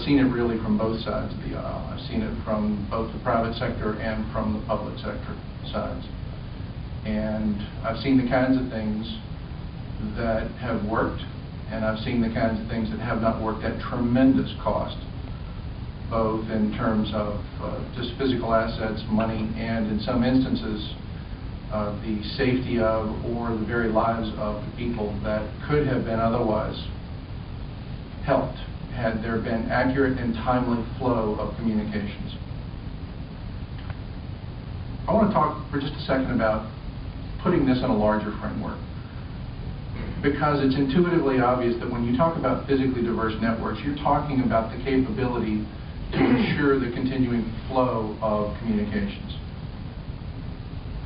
seen it really from both sides of the aisle. I've seen it from both the private sector and from the public sector sides. And I've seen the kinds of things that have worked, and I've seen the kinds of things that have not worked at tremendous cost, both in terms of just physical assets, money, and in some instances, the safety of or the very lives of the people that could have been otherwise helped had there been accurate and timely flow of communications. I want to talk for just a second about putting this in a larger framework, because it's intuitively obvious that when you talk about physically diverse networks, you're talking about the capability to ensure the continuing flow of communications.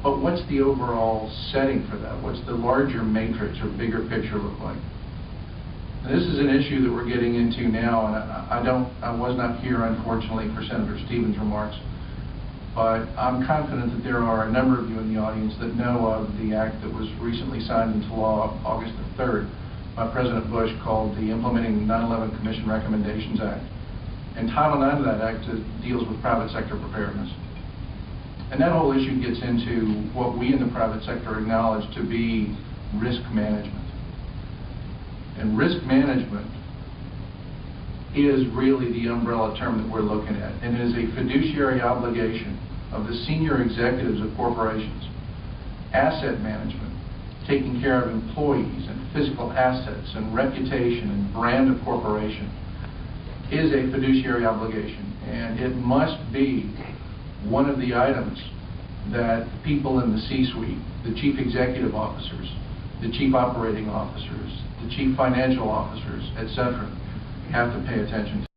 But what's the overall setting for that? What's the larger matrix or bigger picture look like? Now, this is an issue that we're getting into now, and I was not here, unfortunately, for Senator Stevens' remarks, but I'm confident that there are a number of you in the audience that know of the act that was recently signed into law August the 3rd by President Bush, called the Implementing 9/11 Commission Recommendations Act. And Title IX of that act deals with private sector preparedness. And that whole issue gets into what we in the private sector acknowledge to be risk management. And risk management is really the umbrella term that we're looking at, and it is a fiduciary obligation of the senior executives of corporations. Asset management, taking care of employees and physical assets and reputation and brand of corporation, is a fiduciary obligation, and it must be one of the items that people in the C-suite, the chief executive officers, the chief operating officers, the chief financial officers, etc., have to pay attention to.